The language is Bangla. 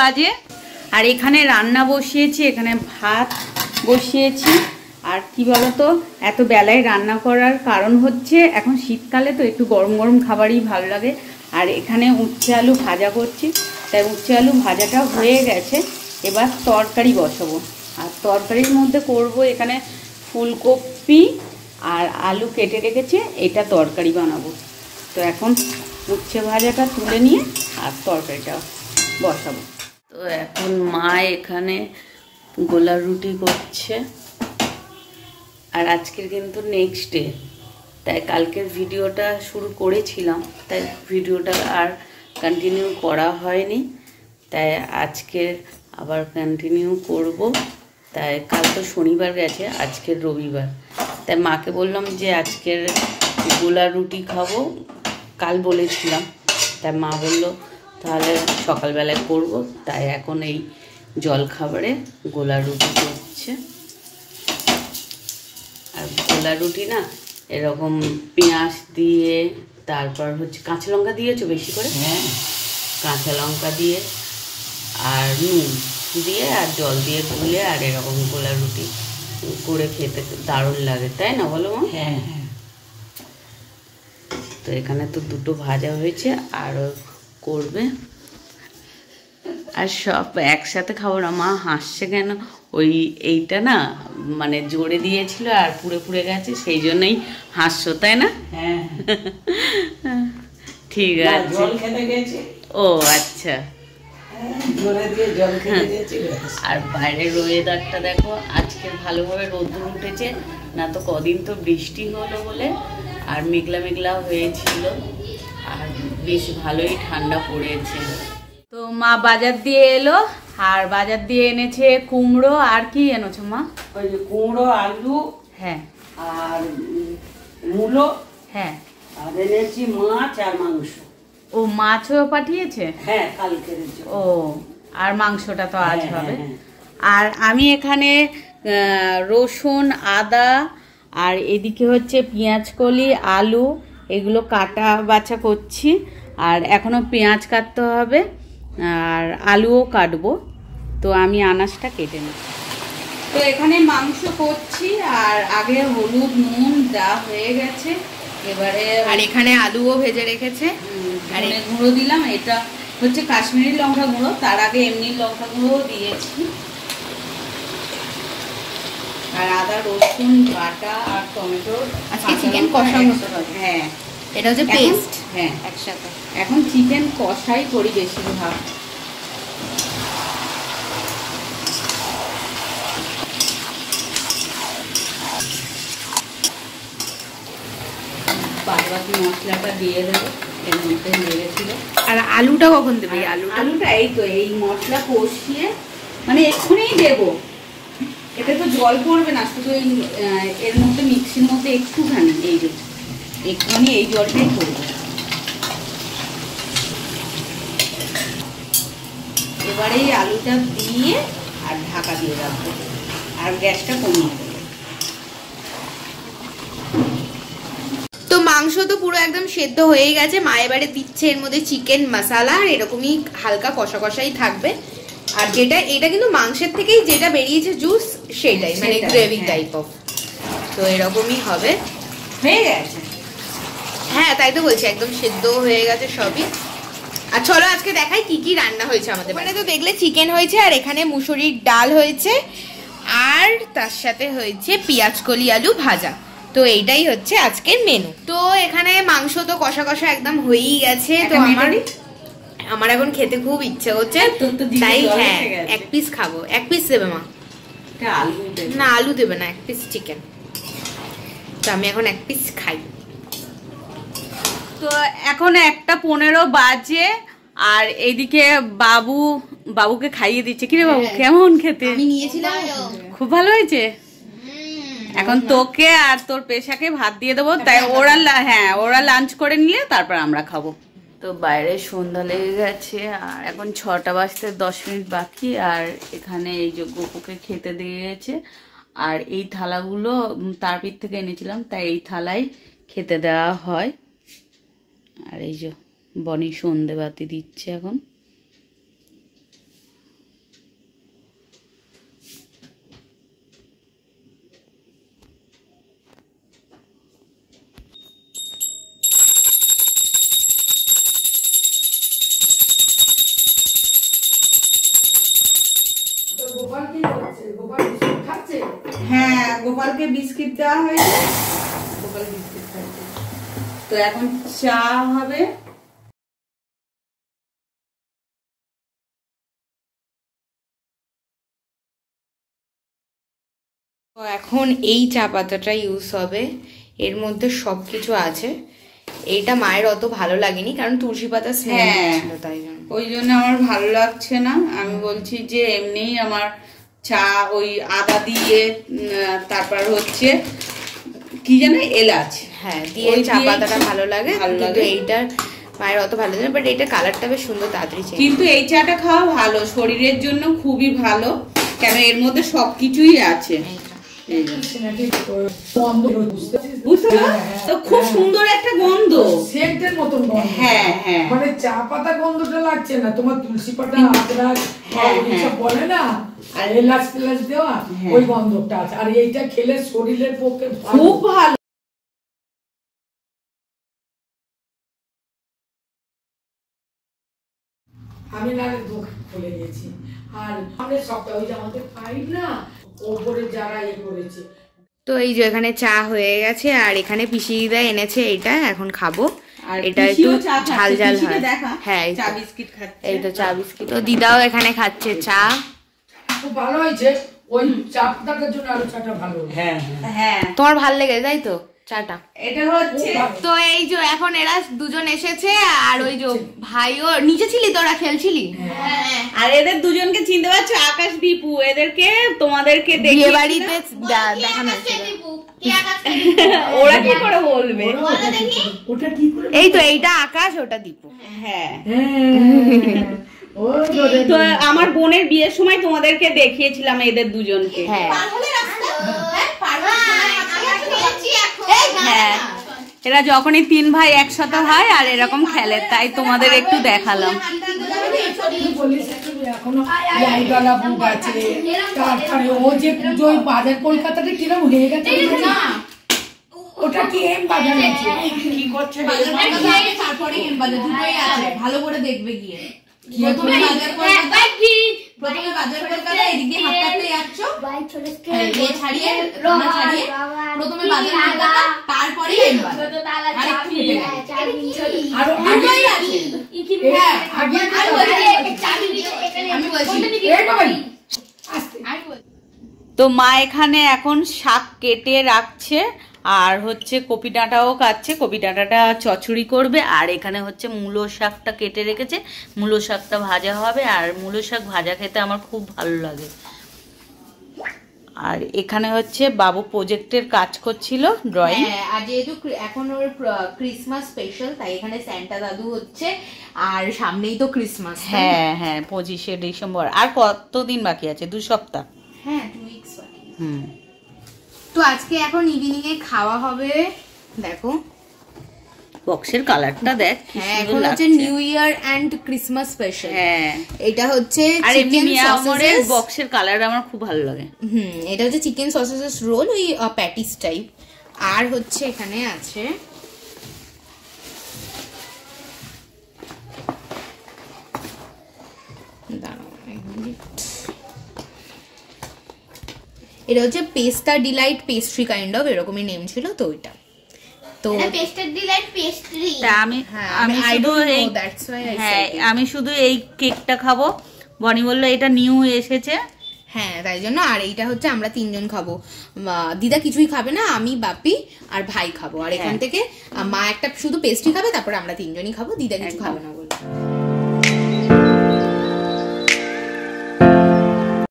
বাজে আর এখানে রান্না বসিয়েছি, এখানে ভাত বসিয়েছি। আর কি বলতো, এত বেলায় রান্না করার কারণ হচ্ছে এখন শীতকালে তো একটু গরম গরম খাবারই ভালো লাগে। আর এখানে উচ্ছে আলু ভাজা করছি, তাই উচ্ছে আলু ভাজাটা হয়ে গেছে। এবার তরকারি বসাবো, আর তরকারির মধ্যে করব এখানে ফুলকপি আর আলু কেটে রেখেছে, এটা তরকারি বানাবো। তো এখন উচ্ছে ভাজাটা তুলে নিয়ে আর তরকারিটা বসাবো। তো এখন মা এখানে গোলা রুটি করছে। আর আজকের কিন্তু নেক্সট ডে, তাই কালকের ভিডিওটা শুরু করেছিলাম, তাই ভিডিওটা আর কন্টিনিউ করা হয়নি, তাই আজকে আবার কন্টিনিউ করব। তাই কাল তো শনিবার গেছে, আজকের রবিবার, তাই মাকে বললাম যে আজকের গোলা রুটি খাবো, কাল বলেছিলাম। তাই মা বলল তাহলে সকালবেলায় করব, তাই এখন এই জলখাবারে গোলা রুটি করছে। আর গোলা রুটি না এরকম পেঁয়াজ দিয়ে, তারপর হচ্ছে কাঁচা লঙ্কা দিয়েছো বেশি করে, হ্যাঁ কাঁচা লঙ্কা দিয়ে আর নুন দিয়ে আর জল দিয়ে গুলে আর এরকম গোলা রুটি করে খেতে দারুণ লাগে, তাই না বলো মা? হ্যাঁ হ্যাঁ। তো এখানে তো দুটো ভাজা হয়েছে, আরও করবে। আর সব একসাথে খাবো না, মা হাসছে কেন, ওই এইটা না মানে জোরে দিয়েছিল আর পুড়ে পুড়ে গেছে, সেই জন্যই হাসছো, তাই না? হ্যাঁ ঠিক আছে। জল খেতে গেছে। ও আচ্ছা। আর বাইরের ওয়েদারটা দেখো, আজকের ভালোভাবে রোদ্দুর উঠেছে, না তো কদিন তো বৃষ্টি হলো বলে আর মেঘলা মেঘলা হয়েছিল, আর বেশ ভালোই ঠান্ডা পড়েছে। তো মা বাজার দিয়ে এলো, আর বাজার দিয়ে এনেছে কুমড়ো। আর কি এনেছো মা? ওই যে কুমড়ো, আলু, হ্যাঁ, আর মূলো, হ্যাঁ, আর এনেছি মাছ আর মাংস। ও মাছও পাঠিয়েছে? হ্যাঁ কালকে। ও, আর মাংসটা তো আজ হবে। আর আমি এখানে রসুন, আদা, আর এদিকে হচ্ছে পেঁয়াজ কলি, আলু, এগুলো কাটা বাছা করছি। আর এখনো পেঁয়াজ কাটতে হবে, আর আলুও কাটবো। তো আমি আনাজটা কেটে নিই। তো এখানে মাংস করছি, আর আগে হলুদ নুন দেওয়া হয়ে গেছে, এবারে আর এখানে আলুও ভেজে রেখেছে। আর গুঁড়ো দিলাম, এটা হচ্ছে কাশ্মীরি লঙ্কা গুঁড়ো, তার আগে এমনি লঙ্কা গুঁড়ো দিয়েছি। আর আদা রসুন বাটা আর টমেটো, আজকে চিকেন কষা হতে হবে। হ্যাঁ এটা হচ্ছে পেস্ট, হ্যাঁ একসাথে। এখন চিকেন কষাই করি বেশিরভাগ। বাকি মশলাটা দিয়ে দেবো, এর মধ্যে লেগেছিল। আর আলুটা কখন দেবে? আলুটা এই তো এই মশলা কষিয়ে মানে এক্ষুনিই দেবো, এতে তো জল পড়বে না, শুধু এর মধ্যে মিক্সির মধ্যে একটুখানি এই যে এক্ষুনি এই জলটাই পড়বে। এবারে এই আলুটা দিয়ে আর ঢাকা দিয়ে রাখবো, আর গ্যাসটা কমিয়ে দেবো। তো মাংস তো পুরো একদম সেদ্ধ হয়ে গেছে, মা এবারে দিচ্ছে এর মধ্যে চিকেন মশলা, আর এরকমই হালকা কষা কষাই থাকবে। আর যেটা এটা কিন্তু মাংসের থেকেই যেটা বেরিয়েছে জুস, সেটাই মানে গ্রেভি টাইপ অফ, তো এরকমই হবে। হয়ে গেছে, হ্যাঁ তাই তো বলছি, একদম সেদ্ধ হয়ে গেছে সবই। আর চলো আজকে দেখাই কি কি রান্না হয়েছে আমাদের। মানে তো দেখলে চিকেন হয়েছে, আর এখানে মুসুরির ডাল হয়েছে, আর তার সাথে হয়েছে পেঁয়াজ কলি আলু ভাজা। তো এইটাই হচ্ছে আজকের মেনু। তো এখানে মাংস তো কষা কষা একদম হয়েই গেছে। তো আমার এখন খেতে খুব ইচ্ছে হচ্ছে, তাই হ্যাঁ এক পিস খাবো। এক পিস দেবে মা? না আলু দেবে না, এক পিস চিকেন। তো আমি এখন এক পিস খাই। তো এখন 1:15 বাজে, আর এইদিকে বাবুকে খাইয়ে দিচ্ছে। কিরে বাবু কেমন খেতে? আমি নিয়েছিলাম, খুব ভালো হয়েছে। এখন তোকে আর তোর পেশাকে ভাত দিয়ে দেবো, তাই ওরা লাঞ্চ করে নিলে তারপর আমরা খাবো। তো বাইরে সন্ধ্যা লেগে গেছে, আর এখন 6টা বাজতে 10 মিনিট বাকি। আর এখানে এই যে গপুকে খেতে দিয়ে গেছে, আর এই থালাগুলো তারপিঠ থেকে এনেছিলাম, তাই এই থালায় খেতে দেওয়া হয়। আর এই যে বনি সন্ধে বাতি দিচ্ছে এখন। গোপালকে বিস্কিট দেওয়া হয়েছে, গোপাল বিস্কিট খাচ্ছে। তো এখন চা হবে। তো এখন এই চা পাতাটা ইউজ হবে, এর মধ্যে সবকিছু আছে। এইটা মায়ের অত ভালো লাগেনি কারণ তুলসী পাতা স্মেল ছিল, তাই জন্য ওই জন্য আমার ভালো লাগছে না। আমি বলছি যে এমনিই আমার চা ওই আদা দিয়ে তারপর হচ্ছে কি জানো এলাচ, হ্যাঁ দিয়ে চা পাতাটা ভালো লাগে, কিন্তু এইটার মায়ের অত ভালো লাগে। বাট এটা কালারটা বেশ সুন্দর, তাড়াতাড়ি চেঞ্জ। কিন্তু এই চাটা খাওয়া ভালো, শরীরের জন্য খুবই ভালো, কেন এর মধ্যে সবকিছুই আছে। তো খুব সুন্দর একটা গন্ধ, সেন্টের মতন গন্ধ। হ্যাঁ হ্যাঁ, মানে চা পাতা গন্ধটা লাগছে না, তোমার তুলসী পাতা আদরক সব বলে না, আর এলাচ টেলাচ দেওয়া ওই গন্ধটা আছে। আর এইটা খেলে শরীরের পক্ষে খুব ভালো। আমি না দোকান খুলে গেছি, আর আমাদের সপ্তাহ ওই যে আমাদের পাইপ না ওপরে যারা করেছে। তো এই যে এখানে চা হয়ে গেছে, আর এখানে পিসি দিদা এনেছে এটা, এখন খাবো। আর এটা একটু ঝাল ঝাল হয়। হ্যাঁ, চা বিস্কিট খাচ্ছে। এই তো চা বিস্কিট। তো দিদাও এখানে খাচ্ছে চা। খুব ভালো হয়েছে, ওই চা পাতাটার জন্য আরো চাটা ভালো। হ্যাঁ হ্যাঁ, তোমার ভাল লেগে তাই তো চাটা? এটা হচ্ছে তো এই যে এখন এরা দুজন এসেছে, আর ওই যে ভাইও নিচে ছিলি, তোরা খেলছিলি। আর এদের দুজনকে চিনতে পারছো, আকাশ দীপু, এদেরকে তোমাদেরকে বিয়ে বাড়িতে দেখানো হয়েছিল। ওরা কি করে বলবে? ওটা কি করে? এই তো এইটা আকাশ, ওটা দীপু। হ্যাঁ, ও তো আমার বোনের বিয়ের সময় তোমাদেরকে দেখিয়েছিলাম এদের দুজনকে। হ্যাঁ হ্যাঁ, এরা যখনই 3 ভাই একসাথে হয় আর এরকম খেলে, তাই তোমাদের একটু দেখালাম। এখনো লাইটওয়ালা বুক আছে, তারপরে ও যে পুজোয় বাজার কলকাতাটা কিরম হয়ে গেছে না, ওটা কি এম বাজার আছে, কি করছে তারপরে দুটোই আছে, ভালো করে দেখবে গিয়ে। প্রথমে বাজার কলকাতা এদিক দিয়ে হাঁটতে হাঁটতে যাচ্ছ, ছাড়িয়ে প্রথমে বাজার কলকাতা, তারপরে আরো দুটোই আছে। হ্যাঁ আগে আমি বলছি তো মা এখানে এখন শাক কেটে রাখছে, আর হচ্ছে কপি ডাঁটাও কাটছে, কপি ডাঁটাটা চচ্চড়ি করবে। আর এখানে হচ্ছে মূলো শাকটা কেটে রেখেছে, মূলো শাকটা ভাজা হবে। আর মূলো শাক ভাজা খেতে আমার খুব ভালো লাগে। আর এখানে হচ্ছে বাবু প্রজেক্টের কাজ করছিল, ড্রয়িং। আর যেহেতু এখন ওর ক্রিসমাস স্পেশাল, তাই এখানে স্যান্টা দাদু হচ্ছে, আর সামনেই তো ক্রিসমাস। হ্যাঁ হ্যাঁ, 25শে ডিসেম্বর। আর কতদিন বাকি আছে? 2 সপ্তাহ। হ্যাঁ 2 উইকস বাকি। হুম। তো আজকে এখন ইভিনিং এ খাওয়া হবে, দেখো বক্সের কালারটা দেখ, হ্যাঁ এখন হচ্ছে new year and Christmas special. হ্যাঁ, এটা হচ্ছে আর চিকেন মিয়ামরের সসেস বক্সের কালার আমার খুব ভালো লাগে। এটা হচ্ছে চিকেন সসেস রোল, ওই প্যাটিস টাইপ। আর হচ্ছে এখানে আছে এটা হচ্ছে পেস্তা ডিলাইট পেস্ট্রি কাইন্ড অফ, এরকমই নেম ছিল তো ওইটা। তো পেস্ট্রি ডিলাইট পেস্ট্রি, তা আমি শুধু এই কেকটা খাবো। বনি বললো এটা নিউ এসেছে, হ্যাঁ তাই জন্য। আর এইটা হচ্ছে আমরা 3 জন খাবো, দিদা কিছুই খাবে না, আমি বাপি আর ভাই খাবো। আর এখান থেকে মা একটা শুধু পেস্ট্রি খাবে, তারপরে আমরা 3 জনই খাবো, দিদা কিছু খাবে না।